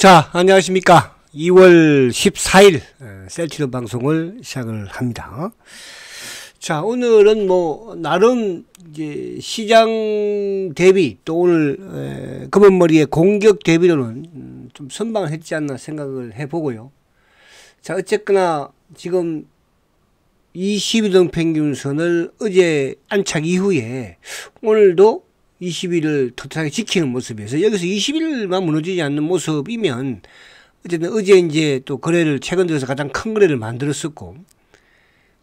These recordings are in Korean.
자, 안녕하십니까. 2월 14일 셀티로 방송을 시작을 합니다. 자, 오늘은 뭐 나름 이제 시장 대비 또 오늘 검은머리의 공격 대비로는 좀 선방을 했지 않나 생각을 해보고요. 자, 어쨌거나 지금 20일 평균선을 어제 안착 이후에 오늘도 20일을 튼튼하게 지키는 모습에서 여기서 20일만 무너지지 않는 모습이면 어쨌든 어제 이제 또 거래를 최근 들어서 가장 큰 거래를 만들었었고,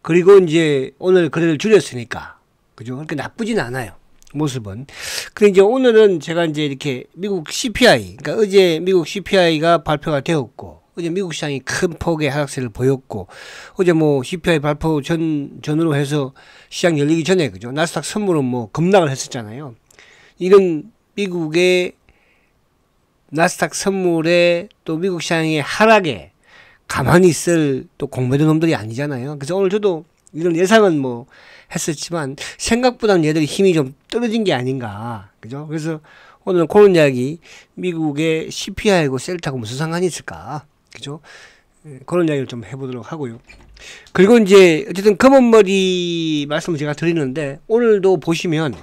그리고 이제 오늘 거래를 줄였으니까 그죠? 그렇게 나쁘진 않아요, 모습은. 근데 이제 오늘은 제가 이제 이렇게 미국 CPI, 그러니까 어제 미국 CPI가 발표가 되었고, 어제 미국 시장이 큰 폭의 하락세를 보였고, 어제 뭐 CPI 발표 전으로 해서 시장 열리기 전에 그죠? 나스닥 선물은 뭐 급락을 했었잖아요. 이런 미국의 나스닥 선물에 또 미국 시장의 하락에 가만히 있을 또 공매도 놈들이 아니잖아요. 그래서 오늘 저도 이런 예상은 뭐 했었지만 생각보다는 얘들이 힘이 좀 떨어진 게 아닌가. 그죠? 그래서 오늘은 그런 이야기, 미국의 CPI하고 셀트하고 무슨 상관이 있을까. 그죠? 그런 이야기를 좀 해보도록 하고요. 그리고 이제 어쨌든 검은머리 말씀을 제가 드리는데, 오늘도 보시면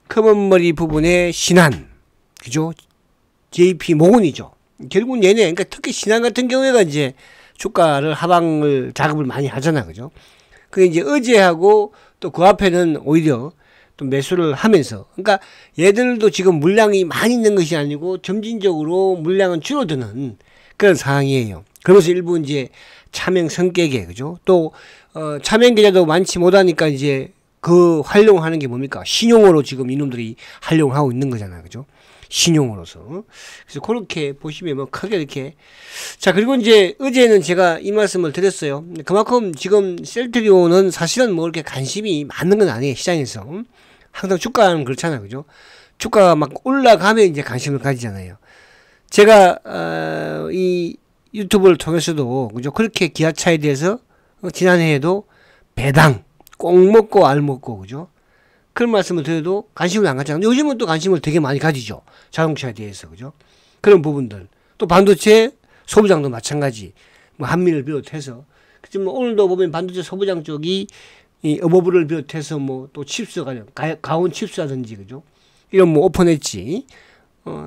검은머리 부분의 신한, 그죠? JP 모건이죠. 결국은 얘네, 그러니까 특히 신한 같은 경우에가 이제 주가를 하방을 작업을 많이 하잖아, 그죠? 근데 이제 어제하고 또 그 앞에는 오히려 또 매수를 하면서, 그러니까 얘들도 지금 물량이 많이 있는 것이 아니고 점진적으로 물량은 줄어드는 그런 상황이에요. 그러면서 일부 이제 차명 성격에, 그죠? 또 차명 계좌도 많지 못하니까 이제 그 활용하는 게 뭡니까? 신용으로 지금 이놈들이 활용을 하고 있는 거잖아요, 그죠? 신용으로서. 그래서 그렇게 보시면 뭐 크게 이렇게. 자, 그리고 이제 어제는 제가 이 말씀을 드렸어요. 그만큼 지금 셀트리온은 사실은 뭐 이렇게 관심이 많은 건 아니에요, 시장에서. 항상 주가는 그렇잖아요, 그죠? 주가가 막 올라가면 이제 관심을 가지잖아요. 제가 이 유튜브를 통해서도 그죠? 그렇게 기아차에 대해서 지난해에도 배당 꼭 먹고 알 먹고, 그죠? 그런 말씀을 드려도 관심을 안 가잖아요. 요즘은 또 관심을 되게 많이 가지죠, 자동차에 대해서. 그죠? 그런 부분들. 또 반도체 소부장도 마찬가지. 뭐 한미를 비롯해서. 그지만 오늘도 보면 반도체 소부장 쪽이 이 어버브를 비롯해서 뭐 또 칩스가, 가온 칩스라든지, 그죠? 이런 뭐 오픈했지.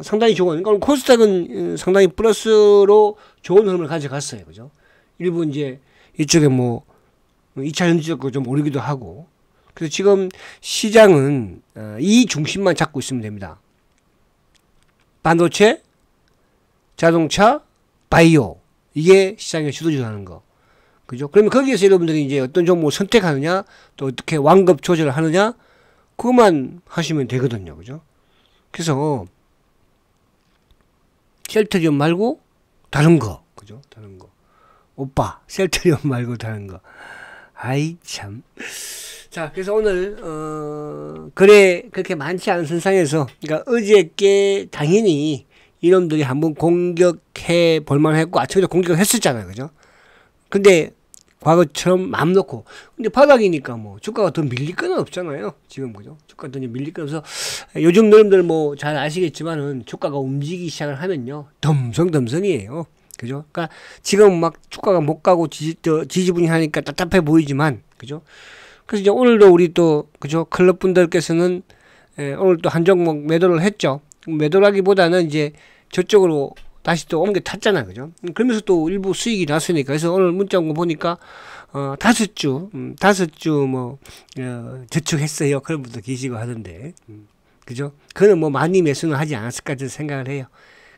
상당히 좋은. 그러니까 코스닥은 상당히 플러스로 좋은 흐름을 가져갔어요. 그죠? 일부 이제 이쪽에 뭐 2차 전지적으로 좀 오르기도 하고. 그래서 지금 시장은 이 중심만 잡고 있으면 됩니다. 반도체, 자동차, 바이오. 이게 시장의 주도주라는 거. 그죠? 그러면 거기에서 여러분들이 이제 어떤 종목을 선택하느냐, 또 어떻게 완급 조절을 하느냐, 그것만 하시면 되거든요. 그죠? 그래서 셀트리온 말고 다른 거. 그죠? 다른 거. 오빠, 셀트리온 말고 다른 거. 아이 참. 자, 그래서 오늘 거래 그렇게 많지 않은 선상에서, 그러니까 어저께 당연히 이놈들이 한번 공격해 볼만 했고, 아침에도 공격을 했었잖아요, 그죠? 근데 과거처럼 마음 놓고, 근데 바닥이니까 뭐 주가가 더 밀릴 건 없잖아요, 지금. 그죠? 주가가 더 밀릴 건 없어. 요즘 여러분들 뭐 잘 아시겠지만은 주가가 움직이기 시작을 하면요, 덤성덤성이에요. 그죠? 그러니까 지금 막 주가가 못 가고 지지분이하니까 답답해 보이지만, 그죠? 그래서 이제 오늘도 우리 또, 그죠? 클럽 분들께서는 오늘 또 한 종목 매도를 했죠. 매도라기보다는 이제 저쪽으로 다시 또 옮겨 탔잖아요, 그죠? 그러면서 또 일부 수익이 났으니까. 그래서 오늘 문자 온 거 보니까 5주 뭐 저축했어요, 그런 분도 계시고 하던데, 그죠? 그는 뭐 많이 매수는 하지 않았을까 저는 생각을 해요.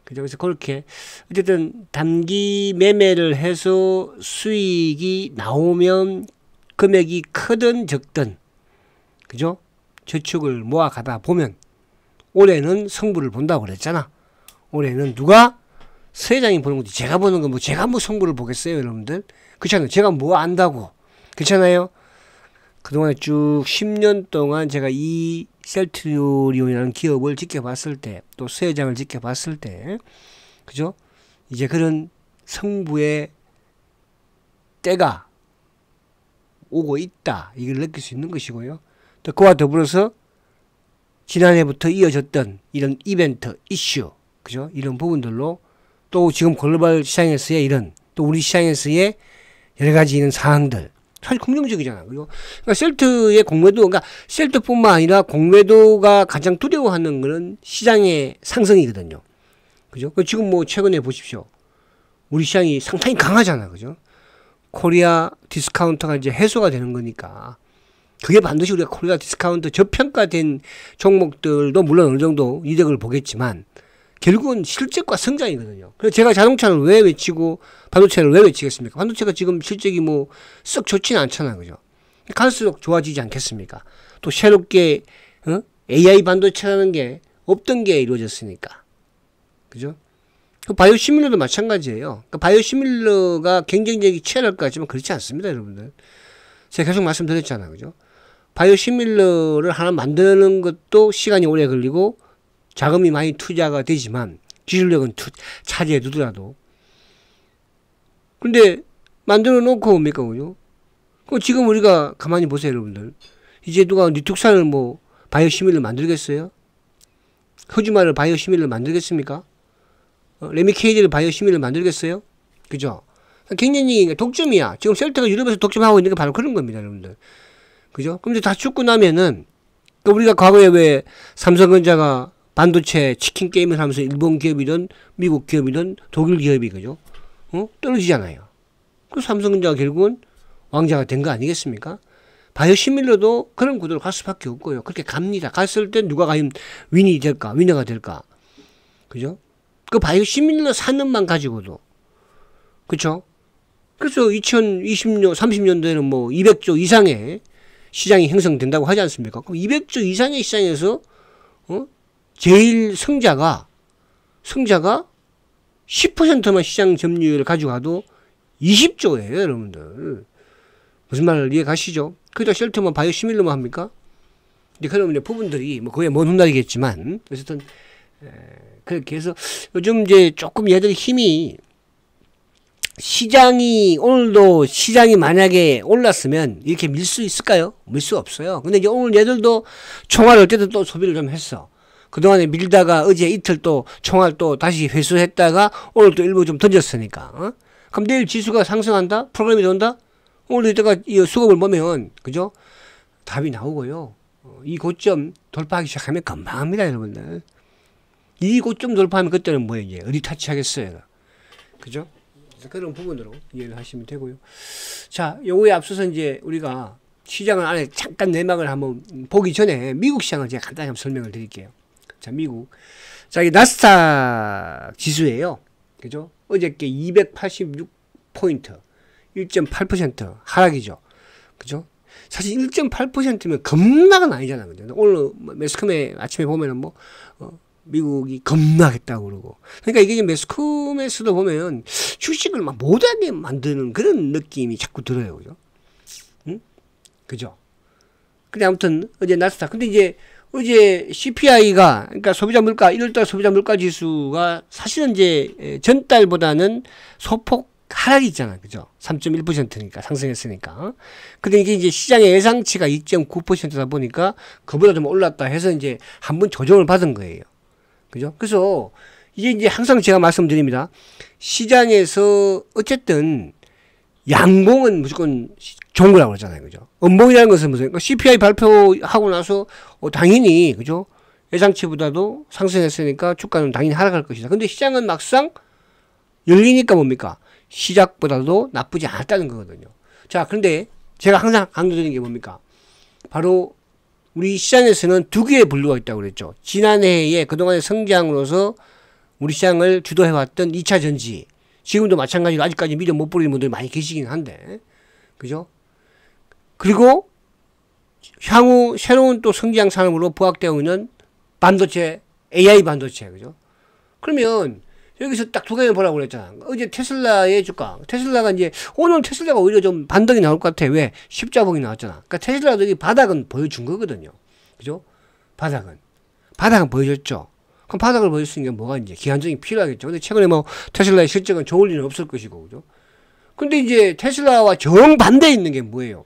그죠? 그래서 그렇게 어쨌든 단기 매매를 해서 수익이 나오면 금액이 크든 적든, 그죠? 저축을 모아가다 보면 올해는 성부를 본다고 그랬잖아. 올해는 누가? 서회장이 보는 거지. 제가 보는 건 뭐 제가 뭐 성부를 보겠어요, 여러분들? 그렇잖아요. 제가 뭐 안다고. 그렇잖아요. 그동안 쭉 10년 동안 제가 이 셀트리온이라는 기업을 지켜봤을 때, 또 서회장을 지켜봤을 때, 그죠? 이제 그런 성부의 때가 오고 있다, 이걸 느낄 수 있는 것이고요. 또 그와 더불어서 지난해부터 이어졌던 이런 이벤트, 이슈, 그죠? 이런 부분들로 또 지금 글로벌 시장에서의 이런 또 우리 시장에서의 여러 가지 이런 상황들 사실 긍정적이잖아. 그죠? 그러니까 셀트의 공매도, 그러니까 셀트뿐만 아니라 공매도가 가장 두려워하는 그런 시장의 상승이거든요. 그죠? 지금 뭐 최근에 보십시오. 우리 시장이 상당히 강하잖아. 그죠? 코리아 디스카운터가 이제 해소가 되는 거니까. 그게 반드시 우리가 코리아 디스카운터 저평가된 종목들도 물론 어느 정도 이득을 보겠지만 결국은 실적과 성장이거든요. 그래서 제가 자동차를 왜 외치고 반도체를 왜 외치겠습니까? 반도체가 지금 실적이 뭐 썩 좋지는 않잖아요. 그죠? 갈수록 좋아지지 않겠습니까? 또 새롭게 AI 반도체라는 게 없던 게 이루어졌으니까. 그죠? 바이오시밀러도 마찬가지예요. 바이오시밀러가 경쟁력이 치열할 것 같지만 그렇지 않습니다, 여러분들. 제가 계속 말씀드렸잖아요. 그죠? 바이오시밀러를 하나 만드는 것도 시간이 오래 걸리고 자금이 많이 투자가 되지만 기술력은 차지해 두더라도. 근데 만들어 놓고 뭡니까, 그죠? 그럼 지금 우리가 가만히 보세요, 여러분들. 이제 누가 리툭산을 뭐 바이오시밀러 만들겠어요? 허즈마를 바이오시밀러 만들겠습니까? 레미케이드를 바이오시밀러 만들겠어요? 그죠? 굉장히 독점이야. 지금 셀트가 유럽에서 독점하고 있는 게 바로 그런 겁니다, 여러분들. 그죠? 그럼 이제 다 죽고 나면은, 우리가 과거에 왜 삼성전자가 반도체 치킨 게임을 하면서 일본 기업이든 미국 기업이든 독일 기업이, 그죠? 떨어지잖아요. 그 삼성전자가 결국은 왕자가 된 거 아니겠습니까? 바이오시밀러도 그런 구도로 갈 수밖에 없고요. 그렇게 갑니다. 갔을 때 누가 과연 윈이 될까? 위너가 될까? 그죠? 그 바이오시밀러 산업만 가지고도. 그쵸? 그래서 2020년, 30년도에는 뭐 200조 이상의 시장이 형성된다고 하지 않습니까? 그럼 200조 이상의 시장에서, 제일 성자가 10%만 시장 점유율을 가져가도 20조예요, 여러분들. 무슨 말을 이해 가시죠? 그러다 셀트만 바이오시밀러만 합니까? 이제 그런 부분들이, 뭐, 그게 먼 훗날이겠지만, 어쨌든, 그렇게 해서 요즘 이제 조금 얘들 힘이 오늘도 시장이 만약에 올랐으면 이렇게 밀 수 있을까요? 밀 수 없어요. 근데 이제 오늘 얘들도 총알을 어쨌든 또 소비를 좀 했어. 그동안에 밀다가 어제 이틀 또 총알 또 다시 회수했다가 오늘 또 일부 좀 던졌으니까. 그럼 내일 지수가 상승한다? 프로그램이 돈다? 오늘 이따가 이 수급을 보면, 그죠? 답이 나오고요. 이 고점 돌파하기 시작하면 금방 합니다, 여러분들. 이 고점 돌파하면 그때는 뭐예요, 이제? 어디 타치하겠어요? 그죠? 그런 부분으로 이해를 하시면 되고요. 자, 요거에 앞서서 이제 우리가 시장을 안에 잠깐 내막을 한번 보기 전에 미국 시장을 제가 간단히 한번 설명을 드릴게요. 자, 미국. 자, 이게 나스닥 지수예요. 그죠? 어저께 286포인트, 1.8% 하락이죠. 그죠? 사실 1.8%면 겁나가 아니잖아. 그죠? 오늘 매스컴에 아침에 보면은 뭐, 미국이 겁나겠다고 그러고. 그러니까 이게 매스컴에서도 보면 주식을 막 못하게 만드는 그런 느낌이 자꾸 들어요. 그죠? 응? 그죠? 근데 아무튼 어제 나스닥. 근데 이제 어제 CPI가, 그러니까 소비자 물가, 1월달 소비자 물가 지수가 사실은 이제 전달보다는 소폭 하락이 있잖아. 그죠? 3.1%니까, 상승했으니까. 근데 이게 이제 시장의 예상치가 2.9%다 보니까 그보다 좀 올랐다 해서 이제 한번 조정을 받은 거예요. 그죠? 그래서 이제 항상 제가 말씀드립니다. 시장에서 어쨌든 양봉은 무조건 좋은 거라고 그러잖아요. 그죠? 음봉이라는 것은 무슨, 그러니까 CPI 발표하고 나서 당연히, 그죠? 예상치보다도 상승했으니까 주가는 당연히 하락할 것이다. 근데 시장은 막상 열리니까 뭡니까? 시작보다도 나쁘지 않았다는 거거든요. 자, 그런데 제가 항상 강조드리는 게 뭡니까? 바로 우리 시장에서는 두 개의 분류가 있다고 그랬죠. 지난해에 그동안의 성장으로서 우리 시장을 주도해왔던 2차 전지. 지금도 마찬가지로 아직까지 믿어 못 버리는 분들이 많이 계시긴 한데. 그죠? 그리고 향후 새로운 또 성장 산업으로 부각되어 있는 반도체, AI 반도체. 그죠? 그러면 여기서 딱 두 개만 보라고 그랬잖아. 어제 테슬라의 주가. 테슬라가 이제, 오늘 테슬라가 오히려 좀 반등이 나올 것 같아. 왜? 십자봉이 나왔잖아. 그러니까 테슬라도 여기 바닥은 보여준 거거든요. 그죠? 바닥은 보여줬죠. 그럼 바닥을 보여줄 수 있는 게 뭐가 이제 기한적인 필요하겠죠. 근데 최근에 뭐 테슬라의 실적은 좋을 일은 없을 것이고, 그죠? 근데 이제 테슬라와 정반대에 있는 게 뭐예요?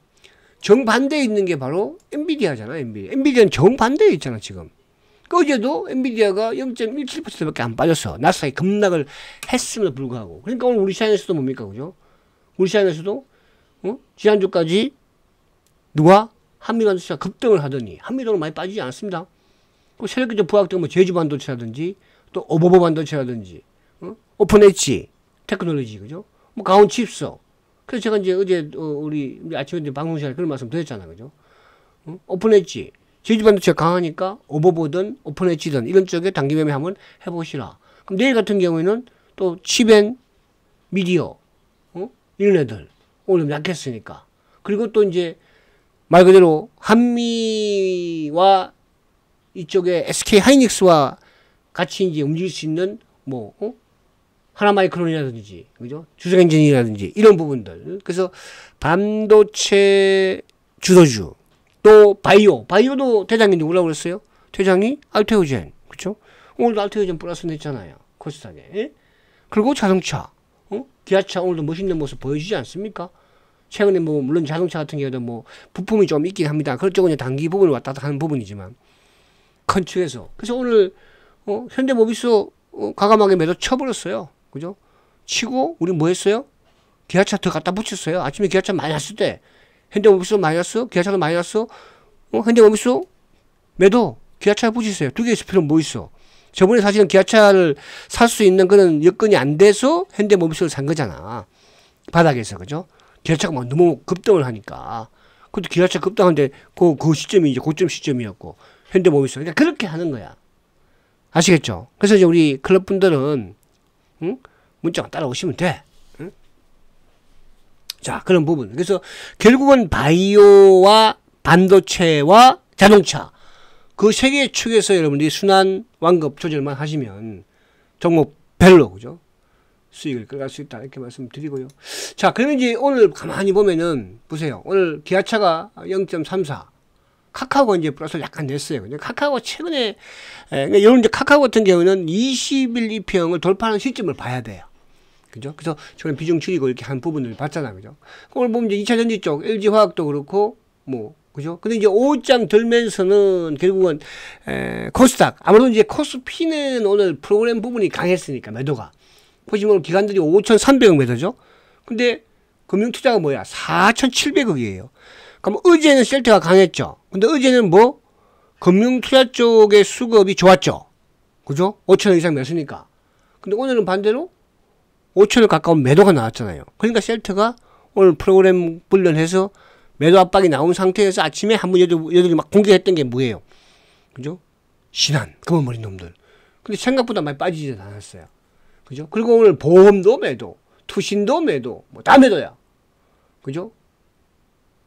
정반대에 있는 게 바로 엔비디아잖아, 엔비디아. 엔비디아는 정반대에 있잖아, 지금. 어제도 엔비디아가 0.17%밖에 안 빠졌어. 나스닥이 급락을 했음에도 불구하고. 그러니까 오늘 우리 시장에서도 뭡니까, 그죠? 우리 시장에서도 지난주까지 누가 한미반도체가 급등을 하더니 한미도는 많이 빠지지 않았습니다. 그 세력적 부각된 뭐 제주반도체라든지 또 오버버 반도체라든지 오픈 엣지 테크놀로지, 그죠? 뭐 가온 칩스. 그래서 제가 이제 어제 우리 아침에 방송 시간에 그런 말씀 드렸잖아요, 그죠? 오픈 엣지 제주 반도체가 강하니까 오버보든 오픈 엣지든 이런 쪽에 단기 매매 한번 해보시라. 그럼 내일 같은 경우에는 또 칩앤 미디어 이런 애들 오늘 좀 약했으니까. 그리고 또 이제 말 그대로 한미와 이쪽에 SK 하이닉스와 같이 이제 움직일 수 있는 뭐 하나마이크론이라든지, 그죠? 주석엔진이라든지 이런 부분들. 그래서 반도체 주도주 또 바이오도 대장이 누구라고 그랬어요? 대장이 알테오젠, 그렇죠? 오늘도 알테오젠 플러스 냈잖아요, 코스닥에. 예? 그리고 자동차, 기아차 오늘도 멋있는 모습 보여주지 않습니까? 최근에 뭐 물론 자동차 같은 경우도 뭐 부품이 좀 있긴 합니다. 그쪽은 단기 부분을 왔다 갔다 하는 부분이지만 큰 축에서. 그래서 오늘 현대모비스 과감하게 매도 쳐버렸어요, 그죠? 치고 우리 뭐 했어요? 기아차 더 갖다 붙였어요. 아침에 기아차 마이너스 때 현대모비스 마이너스, 기아차도 마이너스, 현대모비스 매도, 기아차 붙이세요. 두 개 있을 필요는 뭐 있어? 저번에 사실은 기아차를 살 수 있는 그런 여건이 안 돼서 현대모비스를 산 거잖아. 바닥에서, 그죠? 기아차가 막 너무 급등을 하니까. 그것도 기아차 급등하는데 그 시점이 이제 고점 시점이었고, 현대모비스. 그러니까 그렇게 하는 거야. 아시겠죠? 그래서 이제 우리 클럽 분들은, 문자가 따라오시면 돼. 자, 그런 부분. 그래서 결국은 바이오와 반도체와 자동차 그 세 개의 축에서 여러분들이 순환 완급 조절만 하시면 종목별로, 그죠? 수익을 끌어갈 수 있다, 이렇게 말씀드리고요. 자, 그러면 이제 오늘 가만히 보면은 보세요. 오늘 기아차가 0.34, 카카오가 이제 플러스를 약간 냈어요. 근데 카카오가 최근에 그러니까 이런 이제 카카오 같은 경우는 20일 이평을 돌파하는 시점을 봐야 돼요. 그죠? 그래서 저는 비중 줄이고 이렇게 한 부분을 봤잖아요. 그죠? 오늘 보면 이제 2차 전지 쪽, LG화학도 그렇고, 뭐, 그죠? 근데 이제 5장 들면서는 결국은, 코스닥. 아무래도 이제 코스피는 오늘 프로그램 부분이 강했으니까, 매도가. 보시면 기관들이 5,300억 매도죠? 근데 금융투자가 뭐야? 4,700억이에요. 그럼 어제는 셀트가 강했죠? 근데 어제는 뭐? 금융투자 쪽의 수급이 좋았죠? 그죠? 5,000억 이상 매수니까. 근데 오늘은 반대로 5천원 가까운 매도가 나왔잖아요. 그러니까 셀트가 오늘 프로그램 불련해서 매도 압박이 나온 상태에서 아침에 한번 여덟이 막 공격했던 게 뭐예요? 그죠? 신한, 검은머리 놈들. 근데 생각보다 많이 빠지지 않았어요. 그죠? 그리고 오늘 보험도 매도, 투신도 매도, 뭐 다 매도야. 그죠?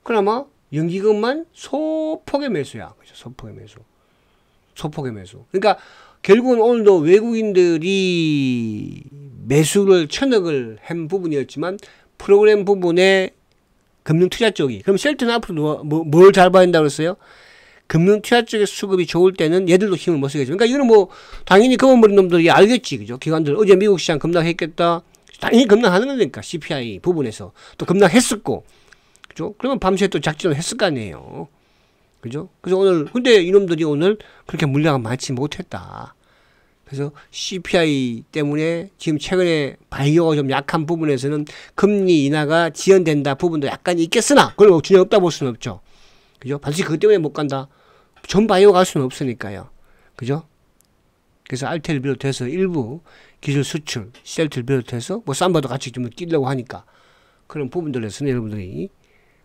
그나마 연기금만 소폭의 매수야. 그죠? 소폭의 매수. 소폭의 매수. 그러니까 결국은 오늘도 외국인들이 매수를 1,000억을 한 부분이었지만 프로그램 부분에 금융투자 쪽이, 그럼 셀트는 앞으로 뭘 잘 봐야 된다고 그랬어요? 금융투자 쪽의 수급이 좋을 때는 얘들도 힘을 못 쓰겠죠. 그러니까 이거는 뭐 당연히 검은머리 놈들이 알겠지, 그죠? 기관들 어제 미국 시장 급락했겠다, 당연히 급락하는 거니까 CPI 부분에서 또 급락했었고, 그죠? 그러면 밤새 또 작전을 했을 거 아니에요, 그죠? 그래서 오늘 근데 이놈들이 오늘 그렇게 물량을 많지 못했다. 그래서 CPI 때문에 지금 최근에 바이오가 좀 약한 부분에서는 금리 인하가 지연된다 부분도 약간 있겠으나 그걸 전혀 없다 볼 수는 없죠. 그죠? 반드시 그것 때문에 못 간다. 전 바이오 갈 수는 없으니까요. 그죠? 그래서 알테를 비롯해서 일부 기술 수출, 셀트를 비롯해서 뭐 삼바도 같이 좀 끼려고 하니까 그런 부분들에서는 여러분들이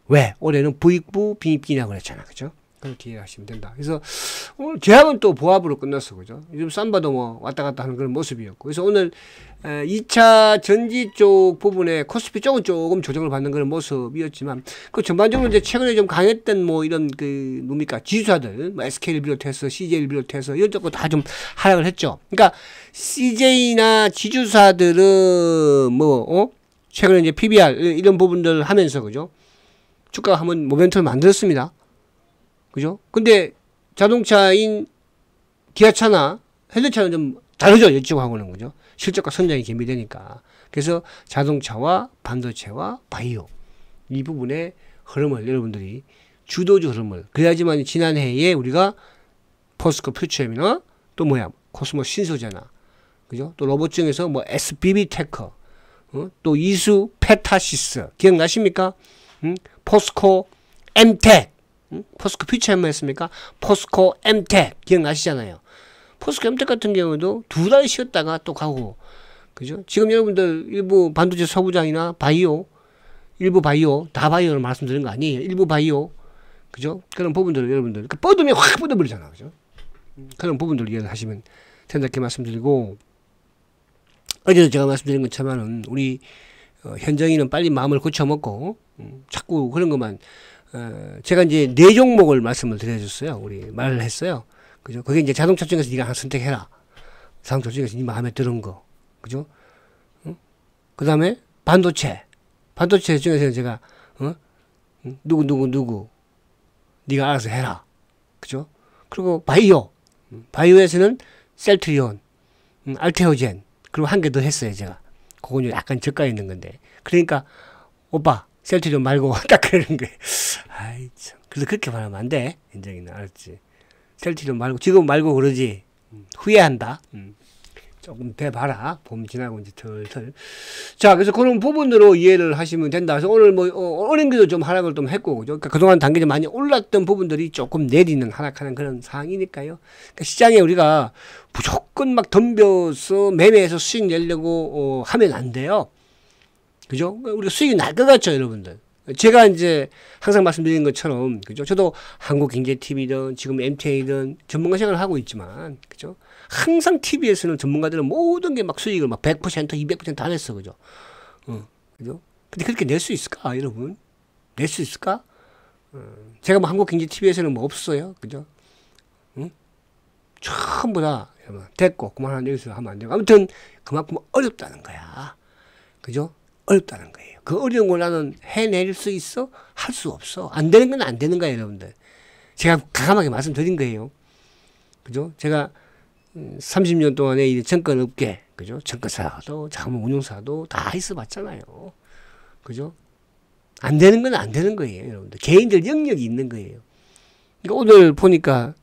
왜 올해는 부익부 빈익빈이라고 그랬잖아. 그죠? 그렇게 이해하시면 된다. 그래서 오늘 제약은 또 보합으로 끝났어. 그죠? 요즘 삼바도 뭐 왔다 갔다 하는 그런 모습이었고. 그래서 오늘 2차 전지 쪽 부분에 코스피 쪽은 조금 조정을 받는 그런 모습이었지만 그 전반적으로 이제 최근에 좀 강했던 뭐 이런 그 뭡니까 지주사들 뭐 SK를 비롯해서 CJ를 비롯해서 이런 쪽도 다 좀 하락을 했죠. 그러니까 CJ나 지주사들은 뭐 최근에 이제 PBR 이런 부분들 하면서 그죠? 주가가 한번 모멘텀을 만들었습니다. 그죠? 근데 자동차인 기아차나 현대차는 좀 다르죠. 이쪽하고는. 그죠? 실적과 선장이 겸비되니까. 그래서 자동차와 반도체와 바이오 이 부분의 흐름을 여러분들이 주도주 흐름을 그래야지만 지난해에 우리가 포스코 퓨처엠이나 또 뭐야? 코스모 신소재나. 그죠? 또 로봇 중에서 뭐 SBB 테커, 또 이수 페타시스 기억나십니까? 포스코 엠텍, 포스코 퓨처엠 했습니까? 포스코 엠텍 기억나시잖아요. 포스코 엠텍 같은 경우도 2달 쉬었다가 또 가고, 그죠? 지금 여러분들 일부 반도체 소부장이나 바이오, 일부 바이오, 다 바이오를 말씀드린 거 아니에요. 일부 바이오, 그죠? 그런 부분들을 여러분들 뻗으면 확 뻗어버리잖아, 그죠? 그런 부분들을 이해를 하시면 된다 이렇게 말씀드리고, 어제도 제가 말씀드린 것처럼은 우리 현정이는 빨리 마음을 고쳐먹고 자꾸 그런 것만 제가 이제 4종목을 말씀을 드려줬어요. 우리 말을 했어요. 그죠? 그게 이제 자동차 중에서 네가 하나 선택해라. 자동차 중에서 네 마음에 드는 거. 그죠? 그 다음에 반도체 중에서는 제가 누구 네가 알아서 해라. 그죠? 그리고 바이오에서는 셀트리온, 알테오젠, 그리고 한 개 더 했어요, 제가. 그건 약간 저가 있는 건데. 그러니까, 오빠, 셀트리온 말고, 딱 그러는 거예요. 아이, 참. 그래서 그렇게 말하면 안 돼. 현정이는. 알았지? 셀트리온 말고, 지금 말고 그러지. 후회한다. 조금 돼봐라. 봄 지나고 이제 털털. 자, 그래서 그런 부분으로 이해를 하시면 된다. 그래서 오늘 뭐, 어린게도 좀 하락을 좀 했고, 그죠? 그러니까 그동안 단계에 많이 올랐던 부분들이 조금 내리는, 하락하는 그런 상황이니까요. 그러니까 시장에 우리가 무조건 막 덤벼서 매매해서 수익 내려고, 하면 안 돼요. 그죠? 우리가 수익이 날 것 같죠, 여러분들? 제가 이제 항상 말씀드린 것처럼, 그죠? 저도 한국경제TV든 지금 MTA든 전문가 생활을 하고 있지만, 그죠? 항상 TV에서는 전문가들은 모든 게 막 수익을 막 100%, 200% 안 했어. 그죠? 그죠? 근데 그렇게 낼 수 있을까, 여러분? 낼 수 있을까? 제가 뭐 한국경제TV에서는 뭐 없어요. 그죠? 전부 다, 됐고, 그만하면 여기서 하면 안 되고. 아무튼, 그만큼 어렵다는 거야. 그죠? 어렵다는 거예요. 그 어려운 걸 나는 해낼 수 있어? 할 수 없어. 안 되는 건 안 되는 거예요, 여러분들. 제가 과감하게 말씀드린 거예요. 그죠? 제가 30년 동안에 이 증권업계, 그죠? 증권사도, 자금 운용사도 다 있어 봤잖아요. 그죠? 안 되는 건 안 되는 거예요, 여러분들. 개인들 영역이 있는 거예요. 그러니까 오늘 보니까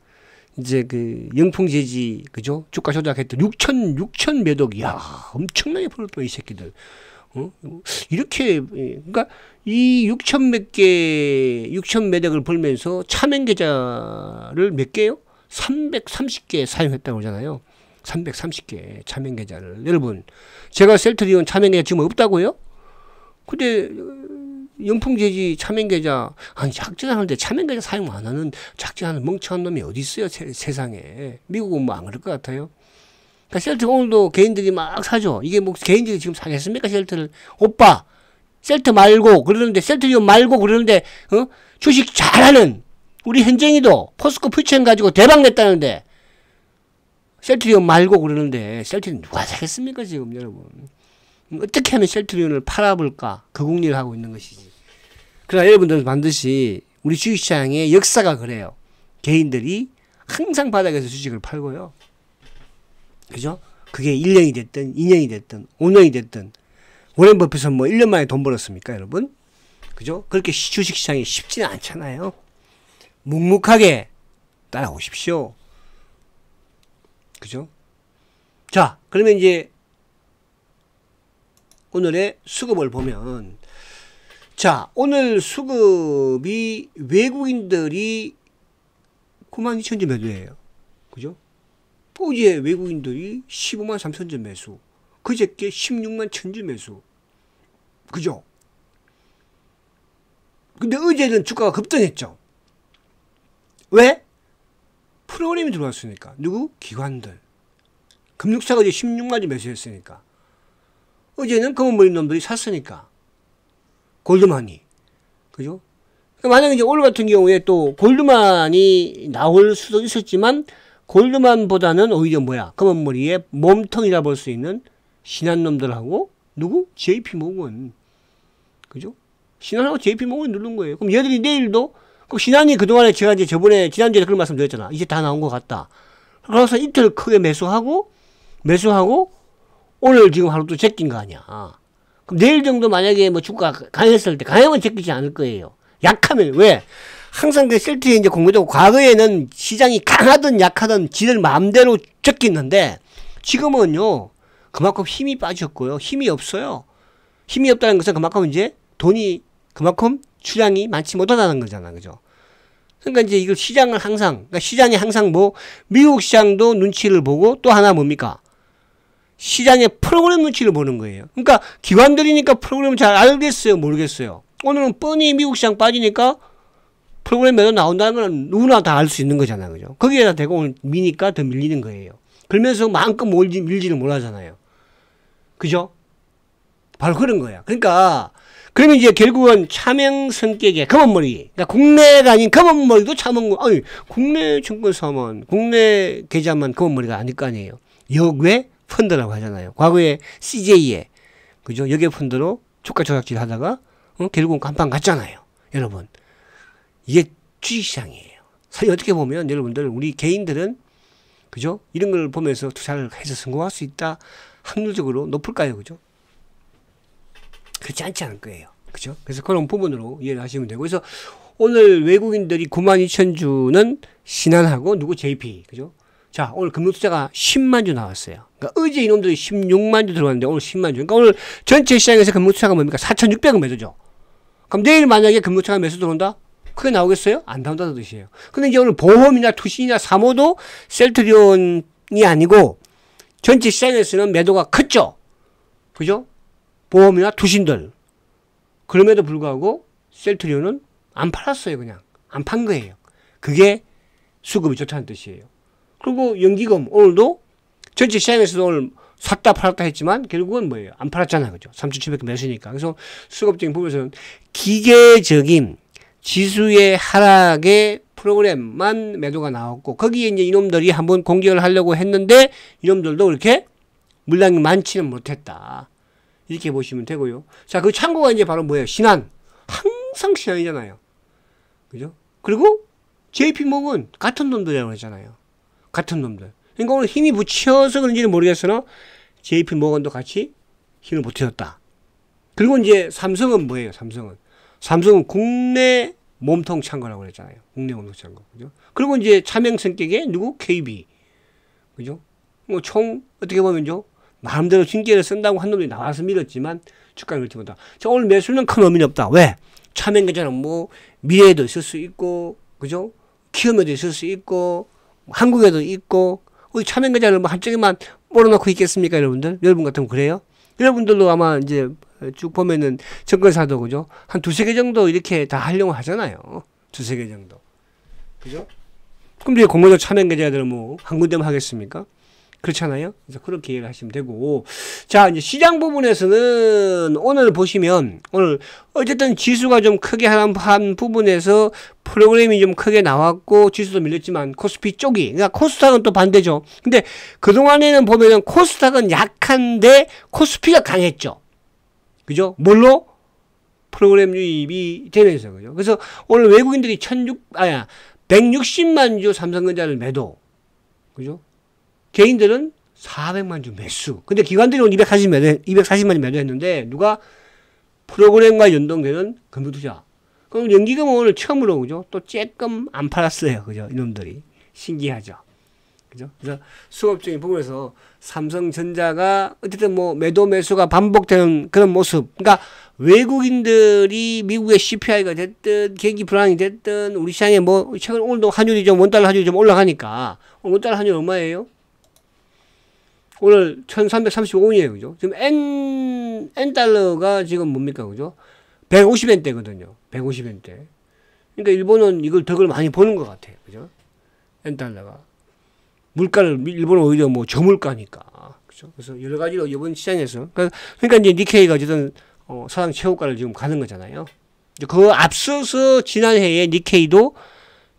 이제 그 영풍재지, 그죠? 주가 조작했던 6천 매덕, 이야, 엄청나게 벌었다, 이 새끼들. 이렇게, 그러니까 이 6천 매덕을 벌면서 차명 계좌를 몇 개요? 330개 사용했다고 그러잖아요. 330개 차명 계좌를. 여러분, 제가 셀트리온 차명 계좌 지금 없다고요? 근데 영풍재지 차명 계좌, 아니 작정하는데 차명 계좌 사용 안 하는 작정하는 멍청한 놈이 어디 있어요, 세상에. 미국은 뭐 안 그럴 것 같아요. 그러니까 셀트 오늘도 개인들이 막 사죠. 이게 뭐 개인들이 지금 사겠습니까, 셀트를? 오빠, 셀트 말고 그러는데, 셀트리온 말고 그러는데, 주식 잘하는 우리 현정이도 포스코 퓨처엠 가지고 대박 냈다는데, 셀트리온 말고 그러는데, 셀트리온 누가 사겠습니까, 지금, 여러분? 어떻게 하면 셀트리온을 팔아볼까? 그 궁리를 하고 있는 것이지. 그러나 여러분들은 반드시 우리 주식시장의 역사가 그래요. 개인들이 항상 바닥에서 주식을 팔고요. 그죠? 그게 1년이 됐든, 2년이 됐든, 5년이 됐든, 워렌 버핏은 뭐 1년 만에 돈 벌었습니까, 여러분? 그죠? 그렇게 주식시장이 쉽지는 않잖아요. 묵묵하게 따라오십시오. 그죠? 자, 그러면 이제 오늘의 수급을 보면, 자, 오늘 수급이 외국인들이 92,000점 매도예요. 그죠? 어제 외국인들이 15만 3천점 매수, 그저께 16만 1,000점 매수. 그죠? 근데 어제는 주가가 급등했죠. 왜? 프로그램이 들어왔으니까. 누구? 기관들. 금융사가 이제 16만 점 매수했으니까. 어제는 검은 머리 놈들이 샀으니까. 골드만이. 그죠? 그러니까 만약에 이제 오늘 같은 경우에 또 골드만이 나올 수도 있었지만, 골드만보다는 오히려 뭐야? 검은 머리에 몸통이라 볼 수 있는 신한 놈들하고, 누구? JP모건. 그죠? 신한하고 JP모건이 누른 거예요. 그럼 얘들이 내일도, 그럼 신한이 그동안에 제가 이제 지난주에 그런 말씀 드렸잖아. 이제 다 나온 것 같다. 그래서 이틀 크게 매수하고, 오늘 지금 하루 또 제낀 거 아니야. 그럼 내일 정도 만약에 뭐 주가 강했을 때, 강하면 제끼지 않을 거예요. 약하면, 왜? 항상 그 셀트리온이 이제 공부되고, 과거에는 시장이 강하든 약하든 지들 마음대로 적겠는데, 지금은요, 그만큼 힘이 빠졌고요. 힘이 없어요. 힘이 없다는 것은 그만큼 이제 돈이 그만큼 출량이 많지 못하다는 거잖아. 그죠? 그러니까 이제 이걸 시장을 항상, 그러니까 시장이 항상 뭐, 미국 시장도 눈치를 보고 또 하나 뭡니까? 시장의 프로그램 눈치를 보는 거예요. 그러니까 기관들이니까 프로그램을 잘 알겠어요? 모르겠어요? 오늘은 뻔히 미국 시장 빠지니까 프로그램 매도 나온다는 건 누구나 다 알 수 있는 거잖아요. 그죠? 거기에다 대고 오늘 미니까 더 밀리는 거예요. 그러면서 마음껏 밀지를 못하잖아요. 그죠? 바로 그런 거야. 그러니까, 그러면 이제 결국은 차명 성격의 검은머리. 그러니까 국내가 아닌 검은머리도 아니, 국내 증권사만, 국내 계좌만 검은머리가 아닐 거 아니에요. 역외 펀드라고 하잖아요. 과거에 CJ에, 그죠? 역외 펀드로 주가 조작질 하다가, 결국은 간판 갔잖아요. 여러분. 이게 주식시장이에요. 사실 어떻게 보면 여러분들, 우리 개인들은, 그죠? 이런 걸 보면서 투자를 해서 성공할 수 있다. 확률적으로 높을까요? 그죠? 그렇지 않지 않을 거예요. 그죠? 그래서 그런 부분으로 이해를 하시면 되고. 그래서 오늘 외국인들이 92,000주는 신한하고 누구 JP. 그죠? 자, 오늘 금융투자가 10만 주 나왔어요. 그러니까 어제 이놈들이 16만 주 들어왔는데 오늘 10만 주. 그러니까 오늘 전체 시장에서 금융투자가 뭡니까? 4,600원 매도죠. 그럼 내일 만약에 금융투자가 매수 들어온다? 그게 나오겠어요? 안 나온다는 뜻이에요. 근데 이제 오늘 보험이나 투신이나 사모도 셀트리온이 아니고 전체 시장에서는 매도가 컸죠. 그죠? 보험이나 투신들. 그럼에도 불구하고 셀트리온은 안 팔았어요. 그냥 안 판 거예요. 그게 수급이 좋다는 뜻이에요. 그리고 연기금 오늘도 전체 시장에서도 오늘 샀다 팔았다 했지만 결국은 뭐예요? 안 팔았잖아요. 그죠? 3,700개 매수니까. 그래서 수급적인 부분에서는 기계적인 지수의 하락의 프로그램만 매도가 나왔고, 거기에 이제 이놈들이 한번 공격을 하려고 했는데 이놈들도 그렇게 물량이 많지는 못했다. 이렇게 보시면 되고요. 자, 그 창고가 이제 바로 뭐예요? 신한. 항상 신한이잖아요. 그죠? 그리고 JP모건 같은 놈들이라고 했잖아요. 같은 놈들. 그러니까 오늘 힘이 붙여서 그런지는 모르겠으나 JP모건도 같이 힘을 붙여줬다. 그리고 이제 삼성은 뭐예요? 삼성은 국내 몸통 창고라고 그랬잖아요. 국내 몸통 창고. 그죠? 그리고 이제 차명 성격의 누구? KB. 그죠? 뭐 총 어떻게 보면요. 마음대로 징계를 쓴다고 한 놈이 나와서 밀었지만 주가는 그렇지 못하다. 자, 오늘 매수는 큰 의미는 없다. 왜? 차명 계좌는 뭐 미래에도 있을 수 있고, 그죠? 키움에도 있을 수 있고, 한국에도 있고, 우리 차명 계좌를 뭐 한쪽에만 몰아놓고 있겠습니까, 여러분들? 여러분 같으면 그래요? 여러분들도 아마 이제 쭉 보면은 증권사도 그죠? 한 두세 개 정도 이렇게 다 하려고 하잖아요. 두세 개 정도. 그죠? 그럼 이제 공모전 차명 계좌들은 뭐 한 군데만 하겠습니까? 그렇잖아요. 그래서 그렇게 이해를 하시면 되고. 자, 이제 시장 부분에서는 오늘 보시면, 오늘 어쨌든 지수가 좀 크게 한 부분에서 프로그램이 좀 크게 나왔고, 지수도 밀렸지만, 코스피 쪽이, 그러니까 코스닥은 또 반대죠. 근데 그동안에는 보면은 코스닥은 약한데, 코스피가 강했죠. 그죠? 뭘로? 프로그램 유입이 되면서, 그죠? 그래서 오늘 외국인들이 160만 주 삼성전자를 매도. 그죠? 개인들은 400만 주 매수. 근데 기관들이 오늘 240만 주 매도했는데, 누가? 프로그램과 연동되는 금융투자. 그럼 연기금은 오늘 처음으로, 그죠? 또 쬐끔 안 팔았어요. 그죠? 이놈들이. 신기하죠. 그죠? 그래서 수급적인 부분에서 삼성전자가 어쨌든 뭐 매도 매수가 반복되는 그런 모습. 그러니까 외국인들이 미국의 CPI가 됐든 경기 불황이 됐든 우리 시장에 뭐 최근 오늘도 환율이 좀 원달러 환율이 좀 올라가니까 원달러 환율 얼마예요? 오늘 1335원이에요. 그죠? 지금 N달러가 지금 뭡니까? 그죠? 150엔대거든요. 150엔대. 그러니까 일본은 이걸 덕을 많이 보는 것 같아요. 그죠? N달러가. 물가를, 일본은 오히려 뭐 저물가니까. 그죠? 그래서 여러 가지로 이번 시장에서. 그러니까 이제 니케이가 어쨌든, 사상 최고가를 지금 가는 거잖아요. 그 앞서서 지난해에 니케이도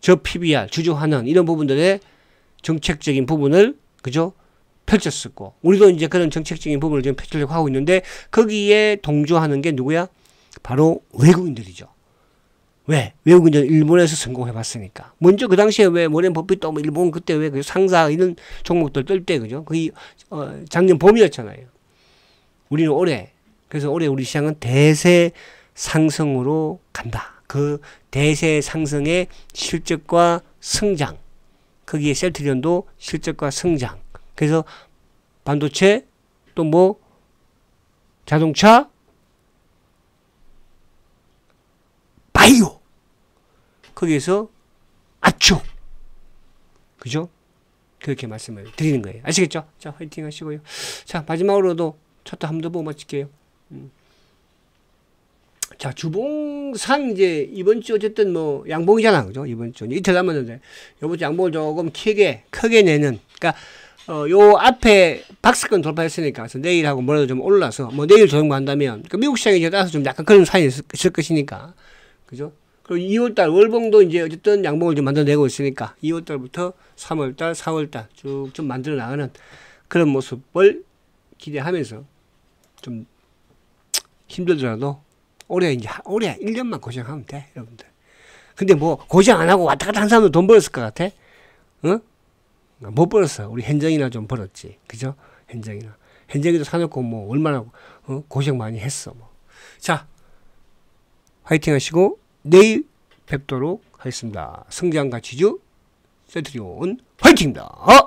저 PBR, 주주환원, 이런 부분들의 정책적인 부분을, 그죠? 펼쳤었고, 우리도 이제 그런 정책적인 부분을 지금 펼치려고 하고 있는데, 거기에 동조하는 게 누구야? 바로 외국인들이죠. 왜? 외국인들은 일본에서 성공해봤으니까. 먼저 그 당시에 왜 모렌 버핏도 뭐 일본 그때 왜 그 상사 이런 종목들 뜰 때, 그죠? 거의, 작년 봄이었잖아요. 우리는 올해. 그래서 올해 우리 시장은 대세 상승으로 간다. 그 대세 상승의 실적과 성장, 거기에 셀트리온도 실적과 성장. 그래서 반도체 또 뭐 자동차, 바이오, 거기에서 압축, 그죠? 그렇게 말씀을 드리는 거예요. 아시겠죠? 자, 화이팅 하시고요. 자, 마지막으로도 차트 한 번 더 보고 마칠게요. 자, 주봉상 이제 이번 주 어쨌든 뭐 양봉이잖아, 그죠? 이번 주 이틀 남았는데 이번 주 양봉을 조금 크게 내는, 그러니까 요 앞에 박스권 돌파했으니까 그래서 내일하고 뭐라도 좀 올라서 뭐 내일 조정한다면 그러니까 미국 시장에 따라서 좀 약간 그런 사인이 있을 것이니까, 그죠? 그리고 2월달 월봉도 이제 어쨌든 양봉을 좀 만들어내고 있으니까 2월달부터 3월달, 4월달 쭉 좀 만들어 나가는 그런 모습을 기대하면서 좀 힘들더라도 올해 1년만 고생하면 돼, 여러분들. 근데 뭐 고생 안 하고 왔다 갔다 한 사람도 돈 벌었을 것 같아? 응? 못 벌었어. 우리 현정이나 좀 벌었지, 그죠? 현정이도 사놓고 뭐 얼마나 고생 많이 했어 뭐. 자, 화이팅 하시고 내일 뵙도록 하겠습니다. 성장가치주 셀트리온 화이팅입니다.